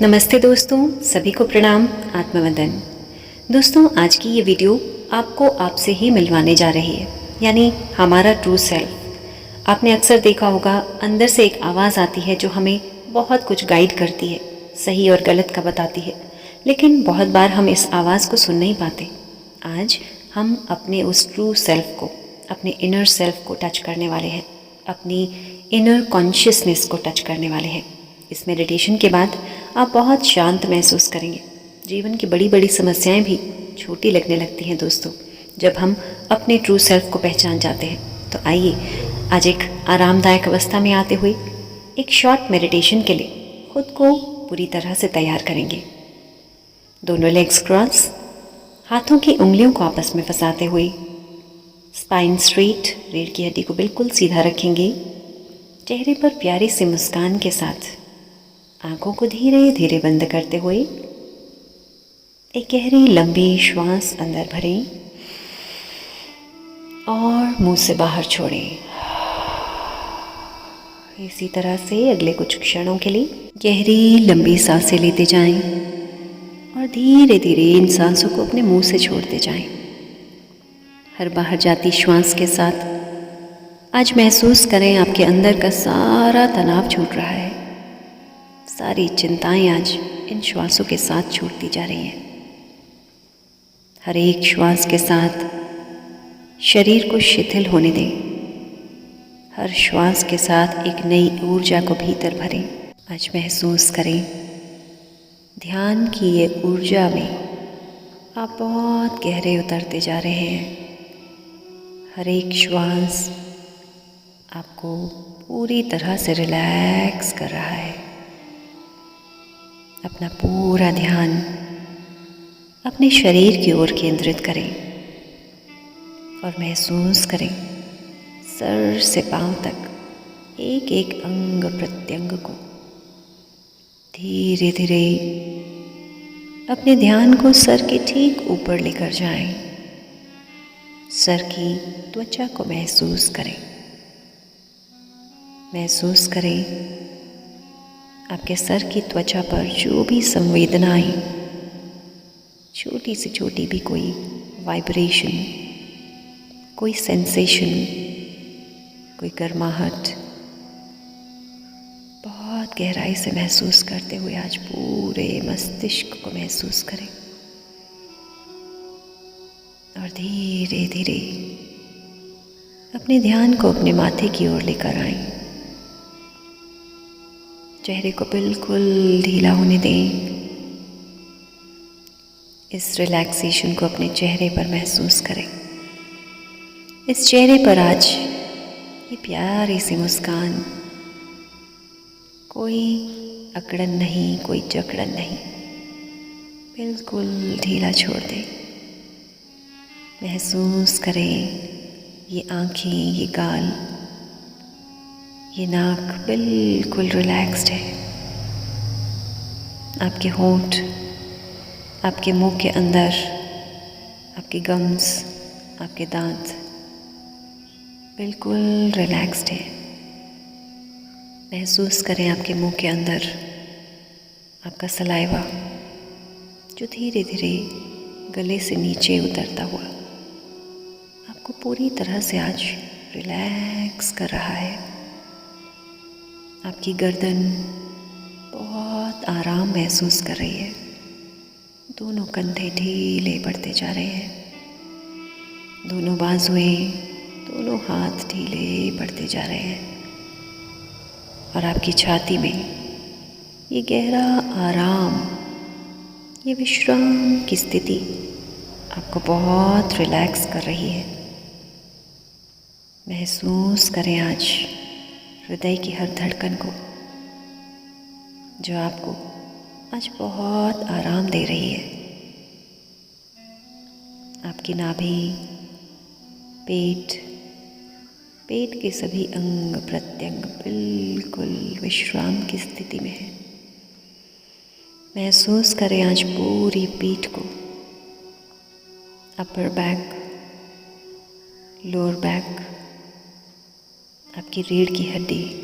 नमस्ते दोस्तों, सभी को प्रणाम, आत्मवंदन। दोस्तों, आज की ये वीडियो आपको आपसे ही मिलवाने जा रही है, यानी हमारा ट्रू सेल्फ। आपने अक्सर देखा होगा, अंदर से एक आवाज़ आती है जो हमें बहुत कुछ गाइड करती है, सही और गलत का बताती है, लेकिन बहुत बार हम इस आवाज़ को सुन नहीं पाते। आज हम अपने उस ट्रू सेल्फ को, अपने इनर सेल्फ को टच करने वाले हैं, अपनी इनर कॉन्शियसनेस को टच करने वाले हैं। इस मेडिटेशन के बाद आप बहुत शांत महसूस करेंगे। जीवन की बड़ी बड़ी समस्याएं भी छोटी लगने लगती हैं दोस्तों, जब हम अपने ट्रू सेल्फ को पहचान जाते हैं। तो आइए आज एक आरामदायक अवस्था में आते हुए एक शॉर्ट मेडिटेशन के लिए खुद को पूरी तरह से तैयार करेंगे। दोनों लेग्स क्रॉस, हाथों की उंगलियों को आपस में फंसाते हुए, स्पाइन स्ट्रेट, रीढ़ की हड्डी को बिल्कुल सीधा रखेंगे। चेहरे पर प्यारी सी मुस्कान के साथ आंखों को धीरे धीरे बंद करते हुए एक गहरी लंबी श्वास अंदर भरें और मुंह से बाहर छोड़ें। इसी तरह से अगले कुछ क्षणों के लिए गहरी लंबी सांसें लेते जाएं और धीरे धीरे इन सांसों को अपने मुंह से छोड़ते जाएं। हर बाहर जाती श्वास के साथ आज महसूस करें आपके अंदर का सारा तनाव छूट रहा है। सारी चिंताएं आज इन श्वासों के साथ छूटती जा रही हैं। हर एक श्वास के साथ शरीर को शिथिल होने दें। हर श्वास के साथ एक नई ऊर्जा को भीतर भरें। आज महसूस करें ध्यान की ये ऊर्जा में आप बहुत गहरे उतरते जा रहे हैं। हर एक श्वास आपको पूरी तरह से रिलैक्स कर रहा है। अपना पूरा ध्यान अपने शरीर की ओर केंद्रित करें और महसूस करें सर से पांव तक एक एक अंग प्रत्यंग को। धीरे धीरे अपने ध्यान को सर के ठीक ऊपर लेकर जाएं। सर की त्वचा को महसूस करें। महसूस करें आपके सर की त्वचा पर जो भी संवेदनाएं, छोटी से छोटी भी कोई वाइब्रेशन, कोई सेंसेशन, कोई गर्माहट, बहुत गहराई से महसूस करते हुए आज पूरे मस्तिष्क को महसूस करें और धीरे धीरे अपने ध्यान को अपने माथे की ओर लेकर आएं। चेहरे को बिल्कुल ढीला होने दें। इस रिलैक्सेशन को अपने चेहरे पर महसूस करें। इस चेहरे पर आज ये प्यारी सी मुस्कान, कोई अकड़न नहीं, कोई जकड़न नहीं, बिल्कुल ढीला छोड़ दें। महसूस करें ये आँखें, ये गाल, ये नाक बिल्कुल रिलैक्स्ड है। आपके होंठ, आपके मुंह के अंदर, आपके गम्स, आपके दांत बिल्कुल रिलैक्स्ड है। महसूस करें आपके मुंह के अंदर आपका सलाइवा जो धीरे धीरे गले से नीचे उतरता हुआ आपको पूरी तरह से आज रिलैक्स कर रहा है। आपकी गर्दन बहुत आराम महसूस कर रही है। दोनों कंधे ढीले पड़ते जा रहे हैं। दोनों बाजुएं, दोनों हाथ ढीले पड़ते जा रहे हैं और आपकी छाती में ये गहरा आराम, ये विश्राम की स्थिति आपको बहुत रिलैक्स कर रही है। महसूस करें आज हृदय की हर धड़कन को जो आपको आज बहुत आराम दे रही है। आपकी नाभि, पेट के सभी अंग प्रत्यंग बिल्कुल विश्राम की स्थिति में है। महसूस करें आज पूरी पीठ को, अपर बैक, लोअर बैक, आपकी रीढ़ की हड्डी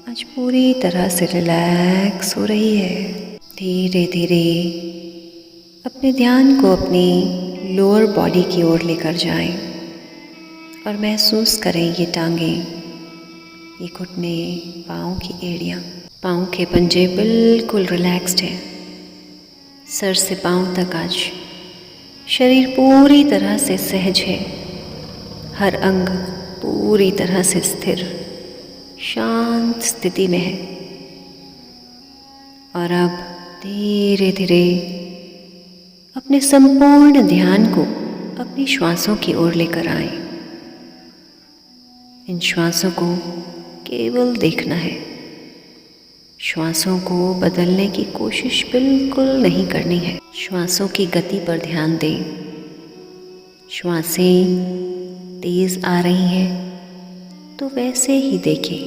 आज पूरी तरह से रिलैक्स हो रही है। धीरे धीरे अपने ध्यान को अपनी लोअर बॉडी की ओर लेकर जाएं और महसूस करें ये टांगें, ये घुटने, पाँव की एड़ियाँ। पाँव के पंजे बिल्कुल रिलैक्स्ड हैं। सर से पाँव तक आज शरीर पूरी तरह से सहज है। हर अंग पूरी तरह से स्थिर, शांत स्थिति में है। और अब धीरे धीरे अपने संपूर्ण ध्यान को अपनी श्वासों की ओर लेकर आएं। इन श्वासों को केवल देखना है। श्वासों को बदलने की कोशिश बिल्कुल नहीं करनी है। श्वासों की गति पर ध्यान दें। श्वासें तेज आ रही हैं तो वैसे ही देखें।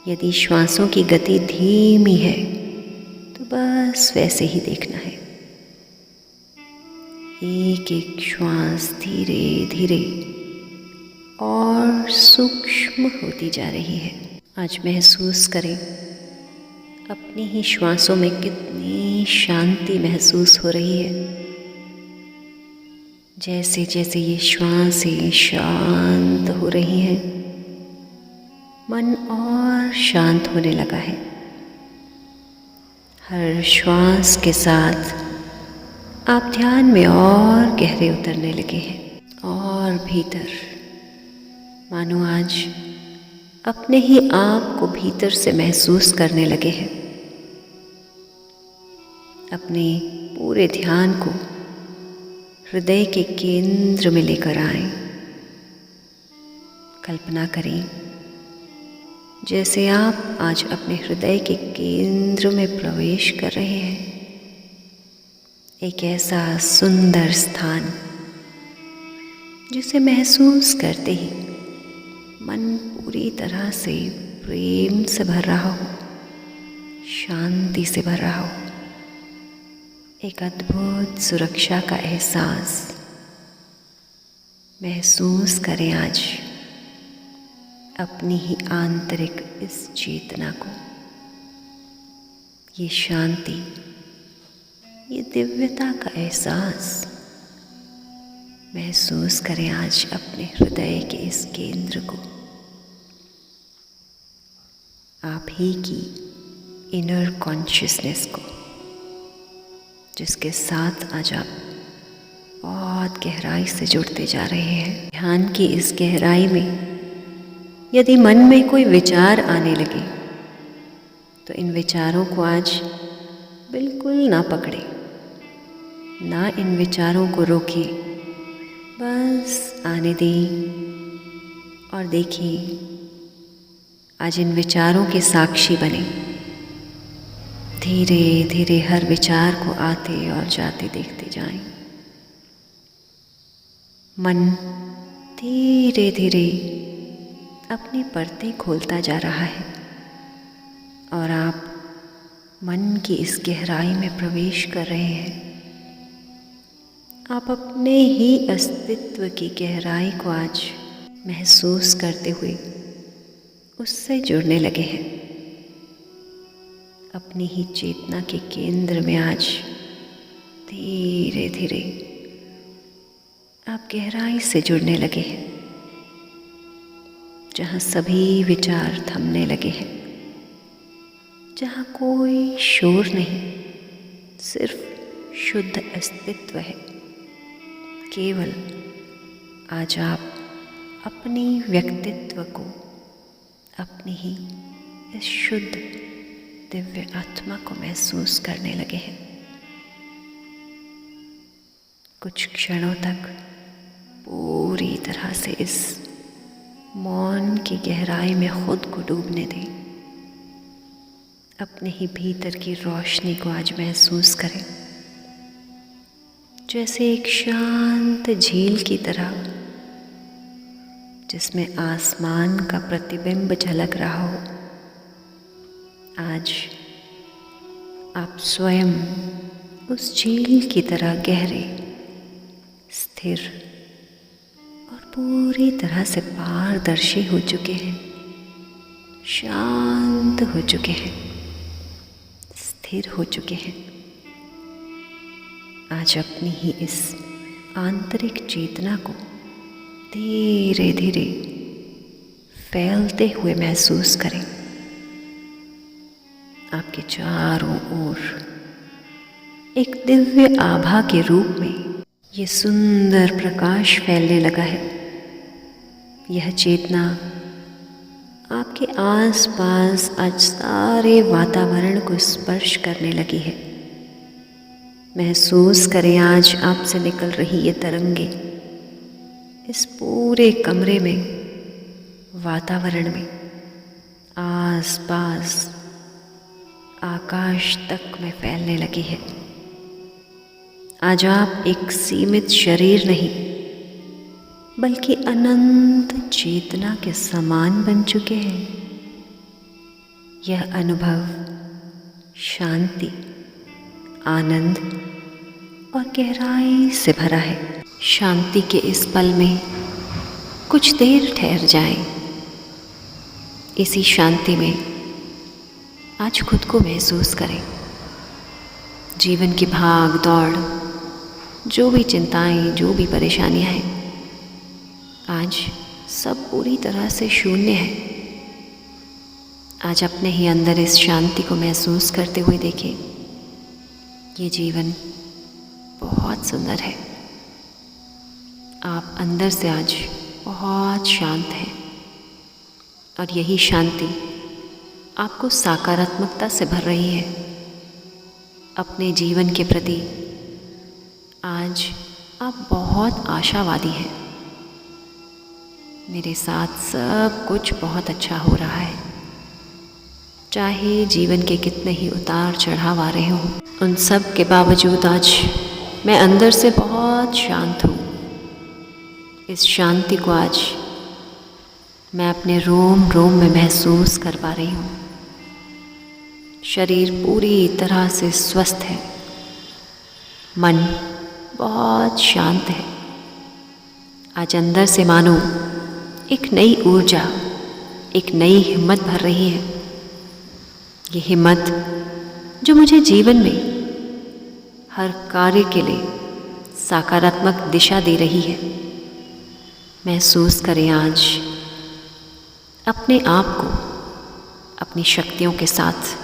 यदि श्वासों की गति धीमी है तो बस वैसे ही देखना है। एक एक श्वास धीरे धीरे और सूक्ष्म होती जा रही है। आज महसूस करें अपनी ही श्वासों में कितनी शांति महसूस हो रही है। जैसे जैसे ये श्वासें शांत हो रही हैं, मन और शांत होने लगा है। हर श्वास के साथ आप ध्यान में और गहरे उतरने लगे हैं और भीतर, मानो आज अपने ही आप को भीतर से महसूस करने लगे हैं। अपने पूरे ध्यान को हृदय के केंद्र में लेकर आएं। कल्पना करें जैसे आप आज अपने हृदय के केंद्र में प्रवेश कर रहे हैं। एक ऐसा सुंदर स्थान जिसे महसूस करते ही मन पूरी तरह से प्रेम से भर रहा हो, शांति से भर रहा हो। एक अद्भुत सुरक्षा का एहसास महसूस करें आज अपनी ही आंतरिक इस चेतना को। ये शांति, ये दिव्यता का एहसास महसूस करें आज अपने हृदय के इस केंद्र को। आप ही की इनर कॉन्शियसनेस को, जिसके साथ आज आप बहुत गहराई से जुड़ते जा रहे हैं। ध्यान की इस गहराई में यदि मन में कोई विचार आने लगे तो इन विचारों को आज बिल्कुल ना पकड़े, ना इन विचारों को रोके, बस आने दें और देखिए आज इन विचारों के साक्षी बने। धीरे धीरे हर विचार को आते और जाते देखते जाएं। मन धीरे धीरे अपनी परतें खोलता जा रहा है और आप मन की इस गहराई में प्रवेश कर रहे हैं। आप अपने ही अस्तित्व की गहराई को आज महसूस करते हुए उससे जुड़ने लगे हैं। अपनी ही चेतना के केंद्र में आज धीरे धीरे आप गहराई से जुड़ने लगे हैं, जहाँ सभी विचार थमने लगे हैं, जहाँ कोई शोर नहीं, सिर्फ शुद्ध अस्तित्व है। केवल आज आप अपनी व्यक्तित्व को, अपनी ही इस शुद्ध दिव्य आत्मा को महसूस करने लगे हैं। कुछ क्षणों तक पूरी तरह से इस मौन की गहराई में खुद को डूबने दें। अपने ही भीतर की रोशनी को आज महसूस करें, जैसे एक शांत झील की तरह, जिसमें आसमान का प्रतिबिंब झलक रहा हो। आज आप स्वयं उस झील की तरह गहरे, स्थिर और पूरी तरह से पारदर्शी हो चुके हैं, शांत हो चुके हैं, स्थिर हो चुके हैं। आज अपनी ही इस आंतरिक चेतना को धीरे धीरे फैलते हुए महसूस करें। आपके चारों ओर एक दिव्य आभा के रूप में ये सुंदर प्रकाश फैलने लगा है। यह चेतना आपके आसपास आज सारे वातावरण को स्पर्श करने लगी है। महसूस करें आज आपसे निकल रही ये तरंगे इस पूरे कमरे में, वातावरण में, आसपास, आकाश तक में फैलने लगी है। आज आप एक सीमित शरीर नहीं बल्कि अनंत चेतना के समान बन चुके हैं। यह अनुभव शांति, आनंद और गहराई से भरा है। शांति के इस पल में कुछ देर ठहर जाएं। इसी शांति में आज खुद को महसूस करें। जीवन की भाग दौड़, जो भी चिंताएं, जो भी परेशानियां हैं, आज सब पूरी तरह से शून्य है। आज अपने ही अंदर इस शांति को महसूस करते हुए देखें। ये जीवन बहुत सुंदर है। आप अंदर से आज बहुत शांत हैं और यही शांति आपको सकारात्मकता से भर रही है। अपने जीवन के प्रति आज आप बहुत आशावादी हैं। मेरे साथ सब कुछ बहुत अच्छा हो रहा है। चाहे जीवन के कितने ही उतार चढ़ाव आ रहे हों, उन सब के बावजूद आज मैं अंदर से बहुत शांत हूँ। इस शांति को आज मैं अपने रोम रोम में महसूस कर पा रही हूँ। शरीर पूरी तरह से स्वस्थ है, मन बहुत शांत है। आज अंदर से मानो एक नई ऊर्जा, एक नई हिम्मत भर रही है। ये हिम्मत जो मुझे जीवन में हर कार्य के लिए सकारात्मक दिशा दे रही है। महसूस करें आज अपने आप को अपनी शक्तियों के साथ,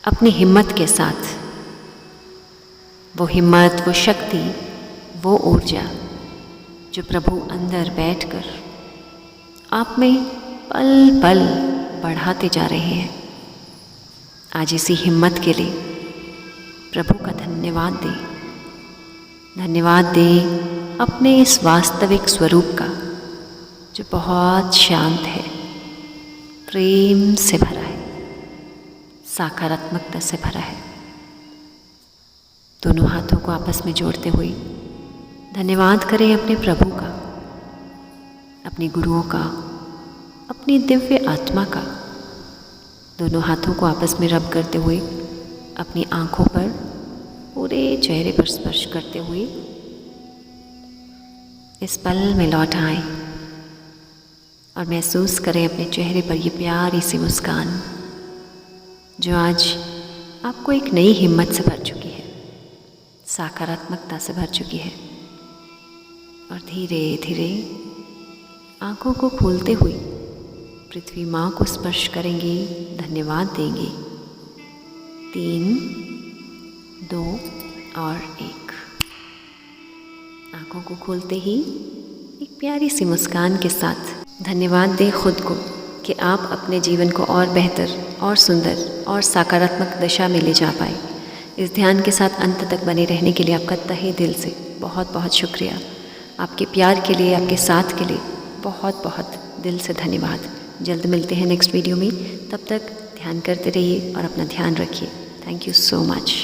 अपनी हिम्मत के साथ। वो हिम्मत, वो शक्ति, वो ऊर्जा जो प्रभु अंदर बैठकर आप में पल पल बढ़ाते जा रहे हैं। आज इसी हिम्मत के लिए प्रभु का धन्यवाद दें। धन्यवाद दें अपने इस वास्तविक स्वरूप का जो बहुत शांत है, प्रेम से भरा है, सकारात्मकता से भरा है। दोनों हाथों को आपस में जोड़ते हुए धन्यवाद करें अपने प्रभु का, अपने गुरुओं का, अपनी दिव्य आत्मा का। दोनों हाथों को आपस में रब करते हुए अपनी आंखों पर, पूरे चेहरे पर स्पर्श करते हुए इस पल में लौट आएं और महसूस करें अपने चेहरे पर ये प्यारी सी मुस्कान जो आज आपको एक नई हिम्मत से भर चुकी है, सकारात्मकता से भर चुकी है। और धीरे धीरे आंखों को खोलते हुए पृथ्वी माँ को स्पर्श करेंगे, धन्यवाद देंगे। 3, 2 और 1। आंखों को खोलते ही एक प्यारी सी मुस्कान के साथ धन्यवाद दें खुद को कि आप अपने जीवन को और बेहतर और सुंदर और सकारात्मक दिशा में ले जा पाए। इस ध्यान के साथ अंत तक बने रहने के लिए आपका तहे दिल से बहुत बहुत शुक्रिया। आपके प्यार के लिए, आपके साथ के लिए बहुत बहुत दिल से धन्यवाद। जल्द मिलते हैं नेक्स्ट वीडियो में। तब तक ध्यान करते रहिए और अपना ध्यान रखिए। Thank you so much.